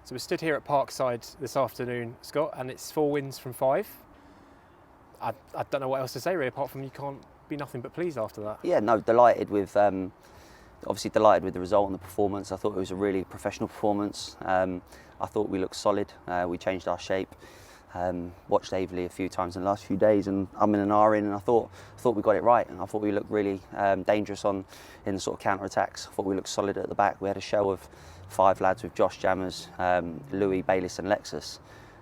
So we're stood here at Parkside this afternoon, Scott, and it's 4 wins from 5. I don't know what else to say really, apart from you can't be nothing but pleased after that. Yeah, no, delighted with obviously delighted with the result and the performance. I thought it was a really professional performance. I thought we looked solid. We changed our shape. Watched Aveley a few times in the last few days, and I'm in an R in, and I thought we got it right. I thought we looked really dangerous in the sort of counter attacks. I thought we looked solid at the back. We had a show of 5 lads with Josh Jammers, Louis, Bayliss, and Lexus.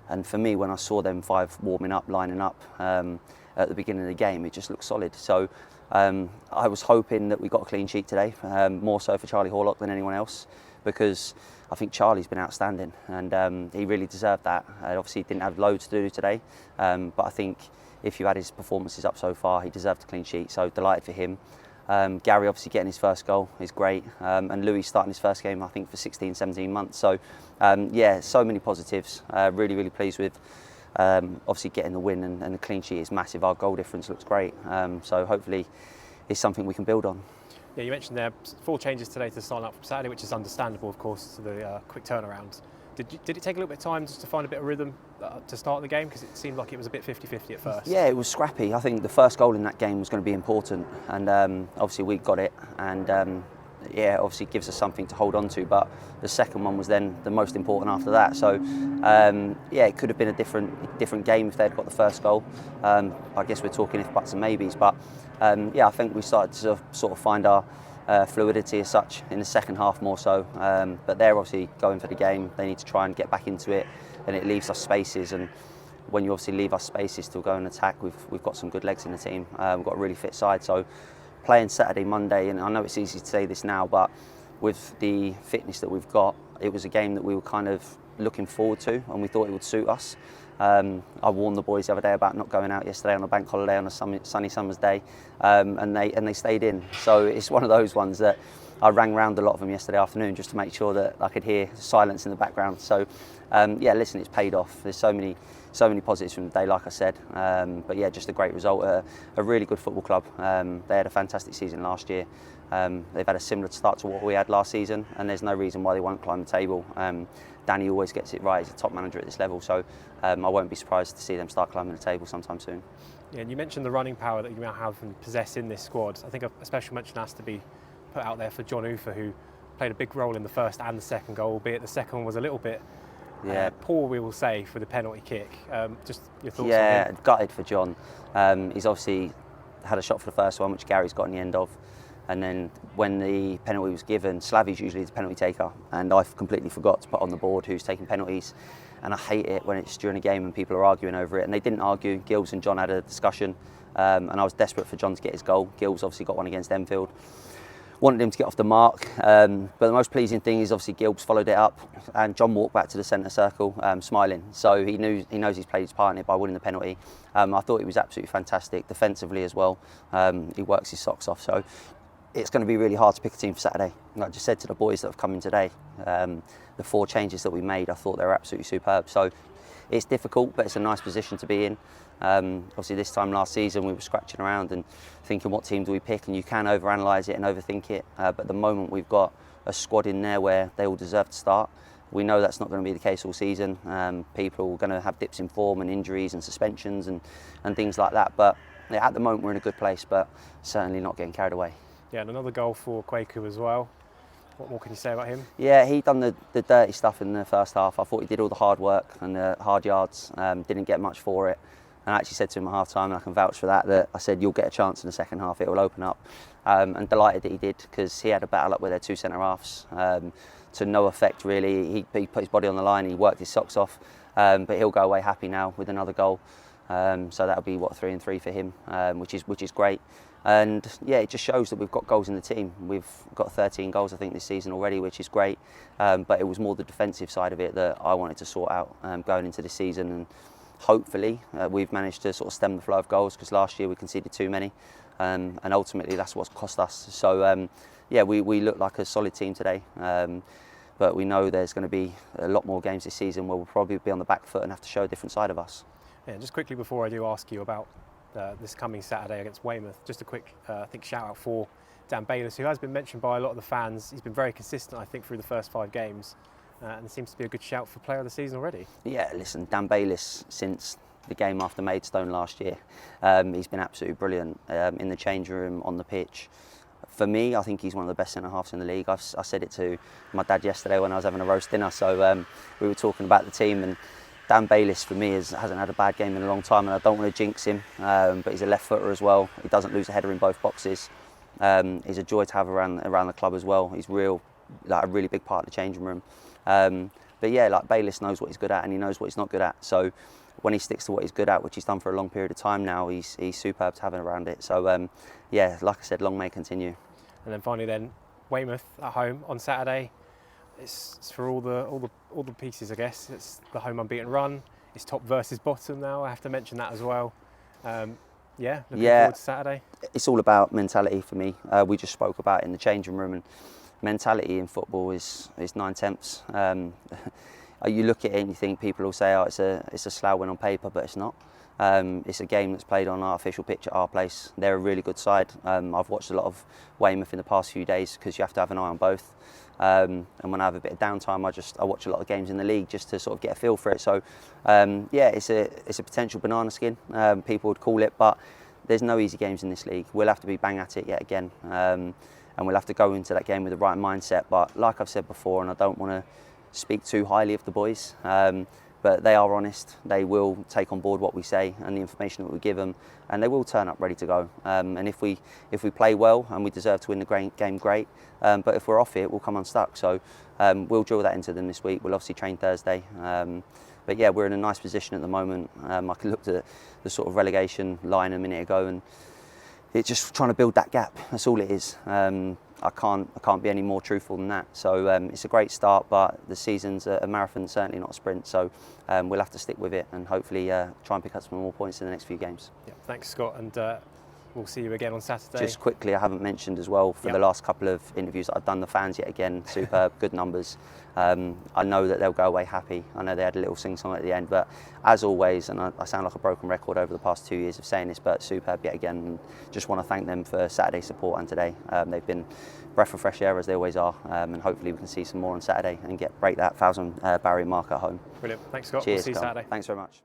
And for me, when I saw them 5 warming up, lining up at the beginning of the game, it just looked solid. So I was hoping that we got a clean sheet today, more so for Charlie Horlock than anyone else, because I think Charlie's been outstanding, and he really deserved that. Obviously, he didn't have loads to do today, but I think if you add his performances up so far, he deserved a clean sheet. So delighted for him. Gary obviously getting his first goal is great, and Louis starting his first game I think for 16-17 months. So yeah, so many positives. Really pleased with obviously getting the win, and the clean sheet is massive. Our goal difference looks great, so hopefully it's something we can build on. Yeah, you mentioned there 4 changes today to sign up from Saturday, which is understandable, of course, to the quick turnaround. Did it take a little bit of time just to find a bit of rhythm to start the game? Because it seemed like it was a bit 50-50 at first. Yeah, it was scrappy. I think the first goal in that game was going to be important, and obviously we got it, and yeah, obviously gives us something to hold on to. But the second one was then the most important after that. So yeah, it could have been a different game if they'd got the first goal. I guess we're talking if buts and maybes, but yeah, I think we started to sort of find our fluidity as such in the second half more so. But they're obviously going for the game. They need to try and get back into it, and it leaves us spaces. And when you obviously leave us spaces to go and attack, we've got some good legs in the team. We've got a really fit side. So playing Saturday, Monday, and I know it's easy to say this now, but with the fitness that we've got, it was a game that we were kind of looking forward to, and we thought it would suit us. I warned the boys the other day about not going out yesterday on a bank holiday on a sunny summer's day, and they stayed in. So it's one of those ones that I rang round a lot of them yesterday afternoon just to make sure that I could hear silence in the background. So yeah, listen, it's paid off. There's so many positives from the day, like I said. But yeah, just a great result. A really good football club. They had a fantastic season last year. They've had a similar start to what we had last season, and there's no reason why they won't climb the table. Danny always gets it right. He's a top manager at this level, so I won't be surprised to see them start climbing the table sometime soon. Yeah, and you mentioned the running power that you now have and possess in this squad. I think a special mention has to be put out there for John Ufer, who played a big role in the first and the second goal, albeit the second one was a little bit poor, we will say, for the penalty kick. Just your thoughts on him? Yeah, gutted for John. He's obviously had a shot for the first one, which Gary's got in the end of. And then when the penalty was given, Slavy's usually the penalty taker, and I completely forgot to put on the board who's taking penalties. And I hate it when it's during a game and people are arguing over it. And they didn't argue. Gills and John had a discussion, and I was desperate for John to get his goal. Gills obviously got one against Enfield. Wanted him to get off the mark, but the most pleasing thing is obviously Gilbs followed it up, and John walked back to the centre circle smiling. So he knows he's played his part in it by winning the penalty. I thought he was absolutely fantastic defensively as well. He works his socks off. So it's going to be really hard to pick a team for Saturday. Like I just said to the boys that have come in today, the 4 changes that we made, I thought they were absolutely superb. So it's difficult, but it's a nice position to be in. Obviously this time last season we were scratching around and thinking what team do we pick, and you can overanalyse it and overthink it, but at the moment we've got a squad in there where they all deserve to start. We know that's not going to be the case all season. People are going to have dips in form and injuries and suspensions and things like that, but yeah, at the moment we're in a good place, but certainly not getting carried away. Yeah, and another goal for Kwaku as well. What more can you say about him? Yeah, he done the dirty stuff in the first half. I thought he did all the hard work and the hard yards, didn't get much for it. And I actually said to him at half time, and I can vouch for that I said, you'll get a chance in the second half, it will open up. And delighted that he did, because he had a battle up with their 2 centre-halves to no effect really. He put his body on the line, he worked his socks off, but he'll go away happy now with another goal. So that'll be, 3 and 3 for him, which is great. And yeah, it just shows that we've got goals in the team. We've got 13 goals, I think, this season already, which is great. But it was more the defensive side of it that I wanted to sort out going into this season. And hopefully we've managed to sort of stem the flow of goals, because last year we conceded too many. And ultimately that's what's cost us. So yeah, we look like a solid team today. But we know there's going to be a lot more games this season where we'll probably be on the back foot and have to show a different side of us. Yeah, just quickly before I do ask you about this coming Saturday against Weymouth, just a quick shout out for Dan Bayliss, who has been mentioned by a lot of the fans. He's been very consistent, I think, through the first 5 games. and seems to be a good shout for player of the season already. Yeah, listen, Dan Bayliss, since the game after Maidstone last year, he's been absolutely brilliant in the change room, on the pitch. For me, I think he's one of the best centre-halves in the league. I said it to my dad yesterday when I was having a roast dinner, so we were talking about the team, and Dan Bayliss for me hasn't had a bad game in a long time, and I don't want to jinx him, but he's a left footer as well. He doesn't lose a header in both boxes. He's a joy to have around the club as well. He's a really big part of the changing room. But yeah, like Bayliss knows what he's good at, and he knows what he's not good at. So when he sticks to what he's good at, which he's done for a long period of time now, he's superb to have around it. So yeah, like I said, long may it continue. And then finally, then Weymouth at home on Saturday. It's for all the pieces, I guess. It's the home unbeaten run. It's top versus bottom now. I have to mention that as well. Looking forward to Saturday. It's all about mentality for me. We just spoke about it in the changing room, and mentality in football is 9/10. You look at it and you think, people will say, oh, it's a Slough win on paper, but it's not. It's a game that's played on an artificial pitch at our place. They're a really good side. I've watched a lot of Weymouth in the past few days because you have to have an eye on both. And when I have a bit of downtime, I watch a lot of games in the league just to sort of get a feel for it. So yeah, it's a potential banana skin, people would call it, but there's no easy games in this league. We'll have to be bang at it yet again, and we'll have to go into that game with the right mindset. But like I've said before, and I don't want to speak too highly of the boys, but they are honest. They will take on board what we say and the information that we give them, and they will turn up ready to go. And if we play well and we deserve to win the game, great. But if we're off it, we'll come unstuck. So we'll drill that into them this week. We'll obviously train Thursday. But yeah, we're in a nice position at the moment. I could look at the sort of relegation line a minute ago, and it's just trying to build that gap. That's all it is. I can't be any more truthful than that. So it's a great start, but the season's a marathon, certainly not a sprint. So we'll have to stick with it and hopefully try and pick up some more points in the next few games. Yeah, thanks, Scott, and we'll see you again on Saturday. Just quickly, I haven't mentioned as well, for the last couple of interviews that I've done, the fans yet again, superb, good numbers. I know that they'll go away happy. I know they had a little sing-song at the end, but as always, and I sound like a broken record over the past 2 years of saying this, but superb yet again. And just want to thank them for Saturday's support and today. They've been breath of fresh air, as they always are, and hopefully we can see some more on Saturday and break that 1,000 barrier mark at home. Brilliant. Thanks, Scott. Cheers, we'll see you Saturday. Thanks very much.